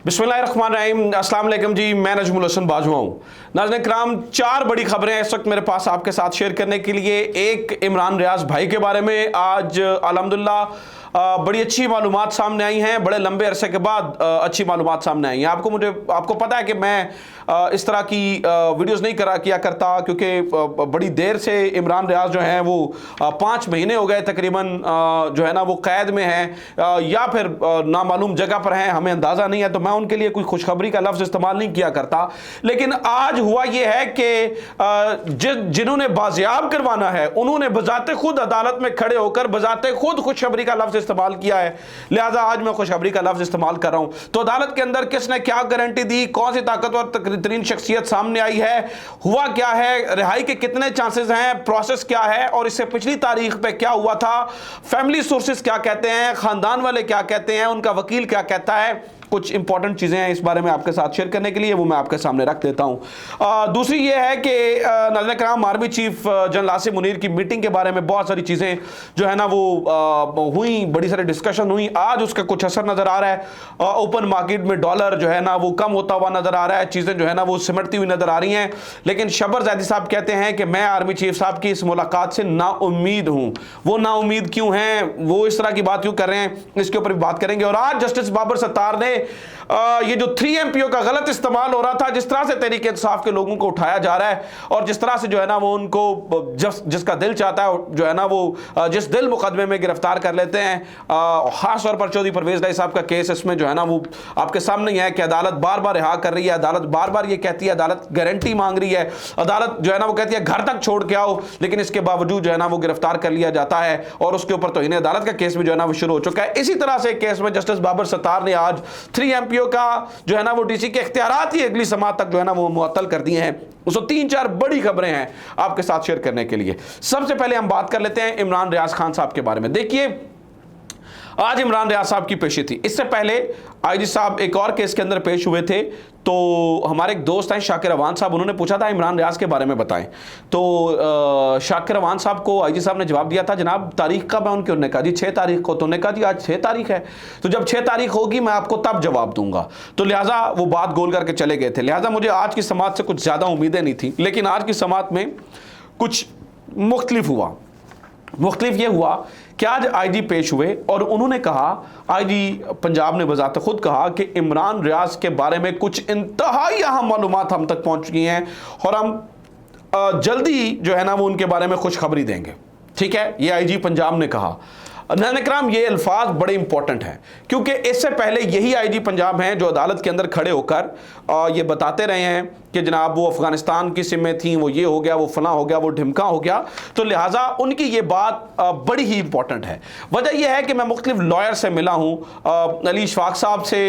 बिस्मिल्लाहिर्रहमानिर्रहीम, अस्सलाम वालेकुम जी। मैं नजमुल हसन बाजवा हूँ। नाज़रीन किराम, 4 बड़ी खबरें हैं इस वक्त मेरे पास आपके साथ शेयर करने के लिए। एक, इमरान रियाज भाई के बारे में आज अल्हम्दुलिल्लाह बड़ी अच्छी मालूमात सामने आई हैं। बड़े लंबे अरसे के बाद अच्छी मालूमात सामने आई हैं। आपको पता है कि मैं इस तरह की वीडियोस नहीं किया करता, क्योंकि बड़ी देर से इमरान रियाज जो हैं वो 5 महीने हो गए तकरीबन जो है ना वो कैद में हैं या फिर नामालूम जगह पर हैं, हमें अंदाज़ा नहीं है। तो मैं उनके लिए कोई खुशखबरी का लफ्ज़ इस्तेमाल नहीं किया करता। लेकिन आज हुआ ये है कि जिन्होंने बाजियाब करवाना है उन्होंने बजाते खुद अदालत में खड़े होकर बजाते खुद खुशखबरी का लफ्ज़ इस्तेमाल किया है। लिहाजा आज मैं खुशखबरी का लफ्ज़ इस्तेमाल कर रहा हूं। तो अदालत के अंदर किसने क्या गारंटी दी, कौन सी ताकतवर तरीन शख्सियत सामने आई है, हुआ क्या है, रिहाई के कितने चांसेस हैं, प्रोसेस क्या है और इससे पिछली तारीख पे क्या हुआ था, फैमिली सोर्सेस क्या कहते हैं, खानदान वाले क्या कहते हैं, उनका वकील क्या कहता है, कुछ इंपॉर्टेंट चीज़ें हैं इस बारे में आपके साथ शेयर करने के लिए, वो मैं आपके सामने रख देता हूं। दूसरी ये है कि नाज़रीन किराम, army chief general Asim Munir की मीटिंग के बारे में बहुत सारी चीज़ें जो है ना वो हुई, बड़ी सारी डिस्कशन हुई। आज उसका कुछ असर नज़र आ रहा है। ओपन मार्केट में डॉलर जो है ना वो कम होता हुआ नज़र आ रहा है, चीज़ें जो है ना वो सिमटती हुई नज़र आ रही हैं। लेकिन शबर ज़ैदी साहब कहते हैं कि मैं आर्मी चीफ साहब की इस मुलाकात से नाउम्मीद हूँ। वो नाउम्मीद क्यों हैं, वो इस तरह की बात क्यों कर रहे हैं, इसके ऊपर भी बात करेंगे। और आज जस्टिस बाबर सत्तार ने ये जो 3 MPO का गलत इस्तेमाल हो रहा था, जिस तरह से तहरीक इंसाफ के लोगों को उठाया जा रहा है और जिस तरह से जो है ना वो उनको जिसका दिल चाहता है जो है ना वो जिस दिल मुकदमे में गिरफ्तार कर लेते हैं। खास तौर पर चौधरी परवेज इलाही साहब का केस, इसमें जो है ना वो आपके सामने ही है कि अदालत बार बार रिहा कर रही है, अदालत बार बार ये कहती है, अदालत गारंटी मांग रही है, अदालत जो है ना वो कहती है घर तक छोड़ के आओ, लेकिन इसके बावजूद जो है ना वो गिरफ्तार कर लिया जाता है और उसके ऊपर तो इन्हें अदालत का केस भी जो है ना वो शुरू हो चुका है। इसी तरह से केस में जस्टिस बाबर सत्तार ने आज 3 MPO का जो है ना वो डीसी के इख्तियारात ही अगली समात तक जो है ना वो मुअत्तल कर दिए हैं। उसको 3-4 बड़ी खबरें हैं आपके साथ शेयर करने के लिए। सबसे पहले हम बात कर लेते हैं इमरान रियाज खान साहब के बारे में। देखिए, आज इमरान रियाज साहब की पेशी थी। इससे पहले आईजी साहब एक और केस के अंदर पेश हुए थे, तो हमारे एक दोस्त हैं शाकिर अवान साहब, उन्होंने पूछा था इमरान रियाज के बारे में बताएं। तो शाकिर अवान साहब को आईजी साहब ने जवाब दिया था, जनाब तारीख कब है उनकी? उन्होंने कहा जी 6 तारीख को। तो उन्होंने कहा जी आज 6 तारीख है, तो जब 6 तारीख होगी मैं आपको तब जवाब दूंगा। तो लिहाजा वो बात गोल करके चले गए थे। लिहाजा मुझे आज की समात से कुछ ज़्यादा उम्मीदें नहीं थी, लेकिन आज की समात में कुछ मुख्तलिफ हुआ। मुख्तलिफ ये हुआ कि आज आईजी पेश हुए और उन्होंने कहा, आईजी पंजाब ने बजाते खुद कहा कि इमरान रियाज के बारे में कुछ इंतहाई अहम मालूमात हम तक पहुंच चुकी हैं और हम जल्दी जो है ना वो उनके बारे में खुशखबरी देंगे। ठीक है, ये आईजी पंजाब ने कहा। नाज़रीन किराम, ये अल्फाज बड़े इंपॉर्टेंट हैं, क्योंकि इससे पहले यही आईजी पंजाब हैं जो अदालत के अंदर खड़े होकर ये बताते रहे हैं कि जनाब वो अफगानिस्तान की सिमें थी, वो ये हो गया, वो फला हो गया, वो ढिमका हो गया। तो लिहाजा उनकी ये बात बड़ी ही इंपॉर्टेंट है। वजह यह है कि मैं मुख्तलिफ लॉयर से मिला हूँ। अली इशफाक साहब से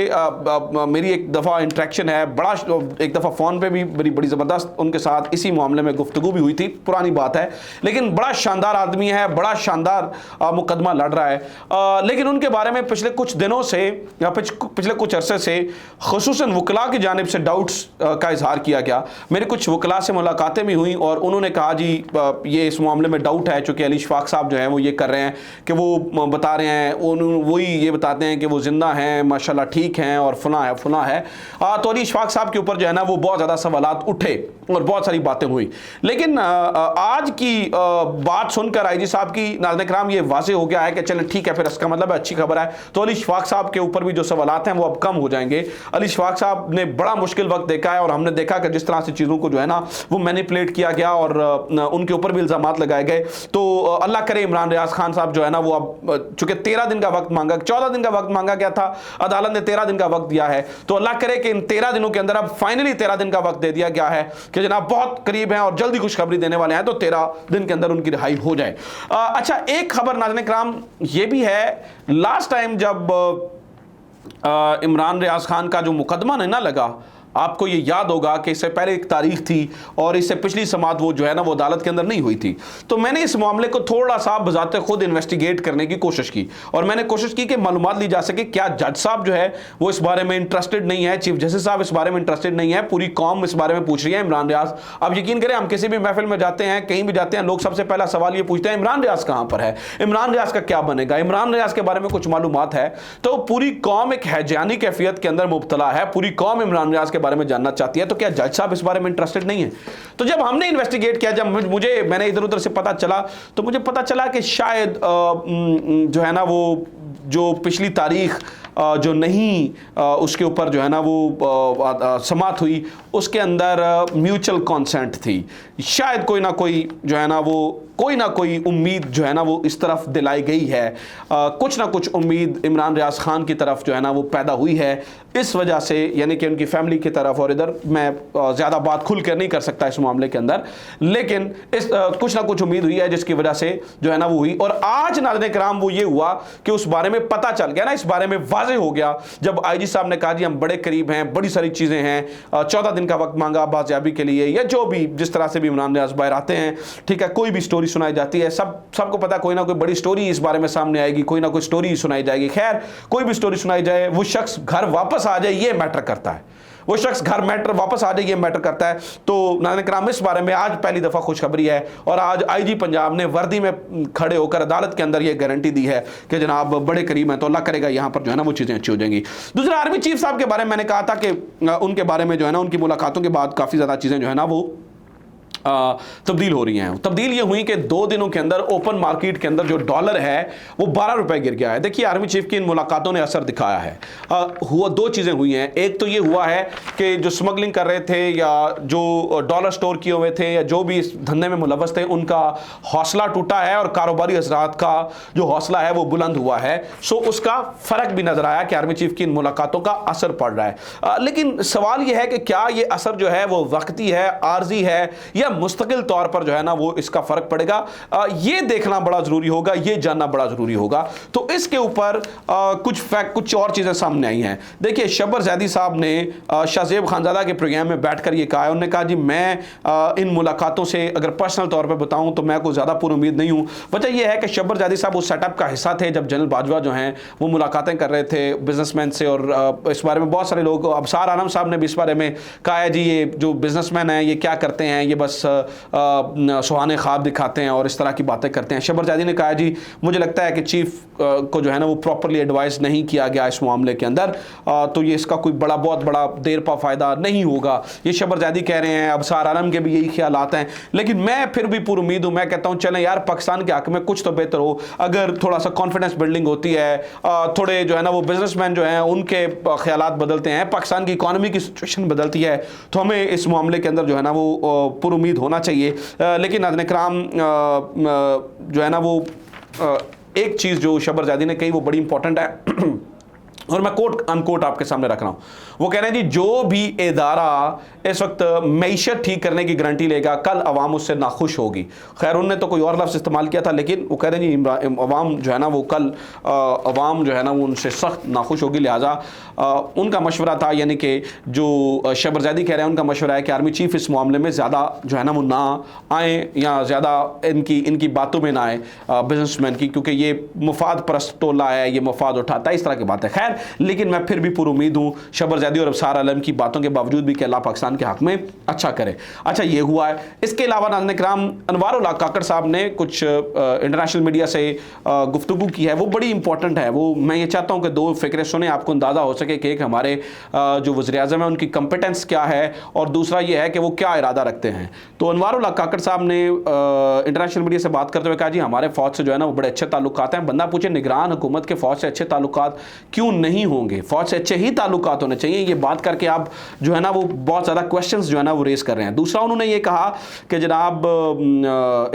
मेरी एक दफ़ा इंट्रैक्शन है, एक दफ़ा फ़ोन पे भी बड़ी ज़बरदस्त उनके साथ इसी मामले में गुफ्तगू भी हुई थी, पुरानी बात है, लेकिन बड़ा शानदार आदमी है, बड़ा शानदार मुकदमा लड़ रहा है। लेकिन उनके बारे में पिछले कुछ दिनों से या पिछले कुछ अरसे से खुसूसन वकला की जानिब से डाउट्स का इजहार किया गया। मेरे कुछ वकला से मुलाकातें भी हुई और उन्होंने कहा जी ये इस मामले में डाउट है, चूँकि अली इशफाक साहब जो हैं वो ये कर रहे हैं कि वो बता रहे हैं, वही ये बताते हैं कि वो जिंदा हैं, माशाल्लाह ठीक हैं और फला है। तो अली इशफाक साहब के ऊपर जो है ना वो बहुत ज़्यादा सवालात उठे और बहुत सारी बातें हुई। लेकिन आज की बात सुनकर आईजी साहब की, नाज़रीन किराम, ये वाज़ेह हो गया है कि चलें ठीक है, फिर इसका मतलब है अच्छी खबर है। तो अली इशफाक साहब के ऊपर भी जो सवालात हैं वो अब कम हो जाएंगे। अली इशफाक साहब ने बड़ा मुश्किल वक्त देखा है और हमने देखा कि जिस तरह से चीज़ों को जो है ना वो मैनिपुलेट किया गया और उनके ऊपर भी इल्ज़ामात लगाए गए। तो अल्लाह करे इमरान रियाज खान साहब जो है ना वो अब चूँकि 13 दिन का वक्त मांगा, 14 दिन का वक्त मांगा गया था, अदालत ने 13 दिन का वक्त दिया है। तो अल्लाह करे कि इन 13 दिनों के अंदर अब फाइनली 13 दिन का वक्त दे दिया गया है कि जनाब बहुत करीब हैं और जल्दी खुशखबरी देने वाले हैं, तो 13 दिन के अंदर उनकी रिहाई हो जाए। अच्छा, एक खबर नाज़रीन किराम ये भी है, लास्ट टाइम जब इमरान रियाज खान का जो मुकदमा नहीं ना लगा आपको ये याद होगा कि इससे पहले एक तारीख थी और इससे पिछली समाअत वो जो है ना वो अदालत के अंदर नहीं हुई थी। तो मैंने इस मामले को थोड़ा सा बजाते खुद इन्वेस्टिगेट करने की कोशिश की और मैंने कोशिश की कि मालूमात ली जा सके क्या जज साहब जो है वो इस बारे में इंटरेस्टेड नहीं है, चीफ जस्टिस साहब इस बारे में इंटरेस्टेड नहीं है, पूरी कौम इस बारे में पूछ रही है इमरान रियाज। अब यकीन करें हम किसी भी महफिल में जाते हैं, कहीं भी जाते हैं, लोग सबसे पहला सवाल ये पूछते हैं इमरान रियाज कहां पर है, इमरान रियाज का क्या बनेगा, इमरान रियाज के बारे में कुछ मालूमात है। तो पूरी कौम एक हैजानी कैफियत के अंदर मुब्तला है, पूरी कौम इमरान रियाज के बारे में जानना चाहती है। तो क्या जज साहब इस बारे में इंटरेस्टेड नहीं है? तो जब हमने इन्वेस्टिगेट किया, जब मैंने इधर उधर से पता चला, तो मुझे पता चला कि शायद जो है ना वो जो पिछली तारीख जो नहीं उसके ऊपर जो है ना वो समाअत हुई उसके अंदर म्यूचुअल कॉन्सेंट थी। शायद कोई ना कोई जो है ना वो कोई ना कोई उम्मीद जो है ना वो इस तरफ दिलाई गई है, कुछ ना कुछ उम्मीद इमरान रियाज खान की तरफ जो है ना वो पैदा हुई है इस वजह से, यानी कि उनकी फैमिली की तरफ। और इधर मैं ज़्यादा बात खुल कर नहीं कर सकता इस मामले के अंदर, लेकिन इस कुछ ना कुछ उम्मीद हुई है जिसकी वजह से जो है ना वो हुई। और आज नाज़रीन किराम वो ये हुआ कि उस बारे में पता चल गया ना, इस बारे में वाज़ेह हो गया जब आईजी साहब ने कहा जी हम बड़े करीब हैं, बड़ी सारी चीज़ें हैं, 14 दिन का वक्त मांगा बाजियाबी के लिए, या जो भी जिस तरह से भी इमरान रियाज बाहर आते हैं, ठीक है, कोई भी स्टोरी सुनाई जाती है, सबको पता कोई ना कोई बड़ी स्टोरी इस बारे में सामने आएगी, कोई ना कोई स्टोरी सुनाई जाएगी। खैर कोई भी स्टोरी सुनाई जाए, वो शख्स घर वापस आ जाए ये मैटर करता है, वो शख्स घर वापस आ जाए ये मैटर करता है। तो नाज़रीन किराम इस बारे में आज पहली दफ़ा खुशखबरी है और आज आईजी पंजाब ने वर्दी में खड़े होकर अदालत के अंदर ये गारंटी दी है कि जनाब बड़े करीब हैं, तो अल्लाह करेगा यहाँ पर जो है ना वो चीज़ें अच्छी हो जाएंगी। दूसरा, आर्मी चीफ साहब के बारे में मैंने कहा था कि उनके बारे में जो है ना उनकी मुलाकातों के बाद काफ़ी ज़्यादा चीज़ें जो है ना वो तब्दील हो रही हैं। तब्दील ये हुई कि 2 दिनों के अंदर ओपन मार्केट के अंदर जो डॉलर है वो 12 रुपए गिर गया है। देखिए आर्मी चीफ की इन मुलाकातों ने असर दिखाया है। हुआ 2 चीज़ें हुई हैं। एक तो ये हुआ है कि जो स्मगलिंग कर रहे थे या जो डॉलर स्टोर किए हुए थे या जो भी इस धंधे में मुलव्वस थे उनका हौसला टूटा है और कारोबारी हजरात का जो हौसला है वो बुलंद हुआ है। सो उसका फ़र्क भी नज़र आया कि आर्मी चीफ की इन मुलाकातों का असर पड़ रहा है। लेकिन सवाल यह है कि क्या ये असर जो है वो वक्ती है, आर्जी है, या मुस्तकिल तौर पर जो है ना वो इसका फर्क पड़ेगा, ये देखना बड़ा जरूरी होगा, ये जानना बड़ा जरूरी होगा। तो इसके ऊपर कुछ और चीजें सामने आई हैं। देखिए शब्बर जैदी साहब ने शाहजेब खानजादा के प्रोग्राम में बैठकर ये कहा है, उन्होंने कहा जी मैं इन मुलाकातों से अगर पर्सनल तौर पर बताऊं तो मैं कोई ज़्यादा पूरी उम्मीद नहीं हूं। वजह यह है कि शब्बर जैदी साहब उस सेटअप का हिस्सा थे जब जनरल बाजवा जो हैं वो मुलाकातें कर रहे थे बिजनेसमैन से, और इस बारे में बहुत सारे लोग, अबसार आलम साहब ने भी इस बारे में कहा है जी ये जो बिजनेसमैन हैं ये क्या करते हैं, ये बस सुहाने ख्वाब दिखाते हैं और इस तरह की बातें करते हैं। शब्बर जैदी ने कहा जी मुझे लगता है कि चीफ को जो है ना वो प्रॉपरली एडवाइस नहीं किया गया इस मामले के अंदर, तो ये इसका कोई बहुत बड़ा देर पा फ़ायदा नहीं होगा, ये शब्बर जैदी कह रहे हैं। अबसार आलम के भी यही ख्यालात हैं, लेकिन मैं फिर भी पूरी उम्मीद हूँ। मैं कहता हूँ चलें यार पाकिस्तान के हक में कुछ तो बेहतर हो, अगर थोड़ा सा कॉन्फिडेंस बिल्डिंग होती है, थोड़े जो है ना वो बिजनेसमैन जो हैं उनके ख्यालात बदलते हैं, पाकिस्तान की इकॉनमी की सिचुएशन बदलती है, तो हमें इस मामले के अंदर जो है ना वो पूरी उम्मीद होना चाहिए। लेकिन नाज़रीन किराम जो है ना वो एक चीज़ जो शब्बर जैदी ने कही वो बड़ी इंपॉर्टेंट है और मैं कोट अनकोट आपके सामने रख रहा हूँ। वो कह रहे हैं जी जो भी इदारा इस वक्त मईशत ठीक करने की गारंटी लेगा कल अवाम उससे नाखुश होगी। खैर उनने तो कोई और लफ्ज़ इस्तेमाल किया था, लेकिन वो कह रहे हैं जी अवाम जो है ना वो कल अवाम जो है ना वो उनसे सख्त नाखुश होगी। लिहाजा उनका मशवरा था, यानी कि जो शब्बर जैदी कह रहे हैं उनका मशवरा है कि आर्मी चीफ इस मामले में ज़्यादा जो है ना वो ना आए या ज़्यादा इनकी बातों में ना आए बिजनेसमैन की, क्योंकि ये मुफाद परस्त टोला है, ये मुफाद उठाता है, इस तरह की बातें। खैर लेकिन मैं फिर भी पूरी उम्मीद हूँ शब्बर जैदी और अबसार आलम की बातों के बावजूद भी कि अल्लाह पाकिस्तान के हक में अच्छा करे। अच्छा ये हुआ है। इसके अलावा नाज़रीन किराम अनवार उल हक काकड़ साहब ने कुछ इंटरनेशनल मीडिया से गुफ्तगू की है, वो बड़ी इंपॉर्टेंट है। वो मैं ये चाहता हूँ कि 2 फिक्रें सुने, आपको अंदाज़ा हो सके कि एक हमारे जो वज़ीर-ए-आज़म है उनकी कंपिटेंस क्या है और दूसरा ये है कि वो क्या इरादा रखते हैं। तो अनवार उल हक काकड़ साहब ने इंटरनेशनल मीडिया से बात करते हुए कहा जी हमारे फ़ौज से जो है ना वो बड़े अच्छे ताल्लुकात हैं। बंदा पूछे निगरान हुकूमत के फ़ौज से अच्छे ताल्लुकात क्यों नहीं होंगे, फ़ौज से अच्छे ही ताल्लुकात होने चाहिए। ये बात करके आप जो है ना वो बहुत ज़्यादा क्वेश्चंस जो है ना वो रेस कर रहे हैं। दूसरा उन्होंने ये कहा कि जनाब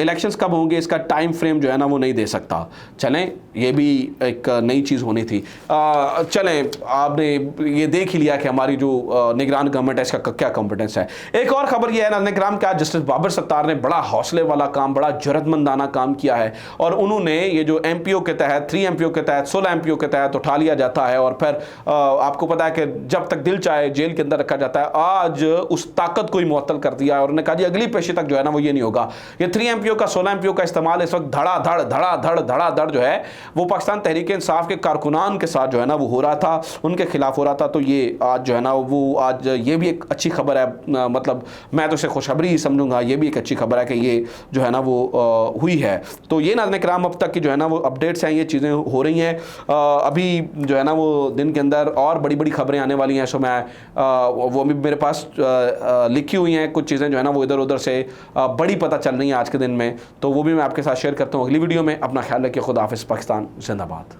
इलेक्शंस कब होंगे इसका टाइम फ्रेम जो है ना वो नहीं दे सकता। चलें ये भी एक नई चीज़ होनी थी। चलें आपने ये देख ही लिया कि हमारी जो निगरान गवर्नमेंट है इसका क्या कॉम्पिटेंस है। एक और खबर यह है नाज़रीन किराम कि जस्टिस बाबर सत्तार ने बड़ा हौसले वाला काम, बड़ा जुर्रतमंदाना काम किया है और उन्होंने ये जो MPO के तहत 3 MPO के तहत 16 MPO के तहत उठा लिया जाता है है और फिर आपको पता है कि जब तक दिल चाहे जेल के अंदर रखा जाता है। आज उस ताकत को ही मुअत्तल कर दिया और उन्होंने कहा जी अगली पेशी तक जो है ना वो ये नहीं होगा। ये 3 MPO का 16 MPO का इस्तेमाल इस वक्त धड़ाधड़ जो है वो पाकिस्तान तहरीक इंसाफ के कारकुनान के साथ जो है ना वो हो रहा था, उनके खिलाफ हो रहा था। तो ये आज जो है ना वो आज ये भी एक अच्छी खबर है, मतलब मैं तो इसे खुशखबरी ही समझूंगा। ये भी एक अच्छी खबर है कि ये जो है ना वो हुई है। तो ये नाज़रीन किराम अब तक की जो है ना वो अपडेट्स हैं, ये चीज़ें हो रही हैं। अभी जो है ना वो दिन के अंदर और बड़ी बड़ी खबरें आने वाली हैं। सो मैं वो भी मेरे पास लिखी हुई हैं कुछ चीज़ें जो है ना वो इधर उधर से बड़ी पता चल रही हैं आज के दिन में, तो वो भी मैं आपके साथ शेयर करता हूँ अगली वीडियो में। अपना ख्याल रखिए। खुदा हाफिज़। पाकिस्तान जिंदाबाद।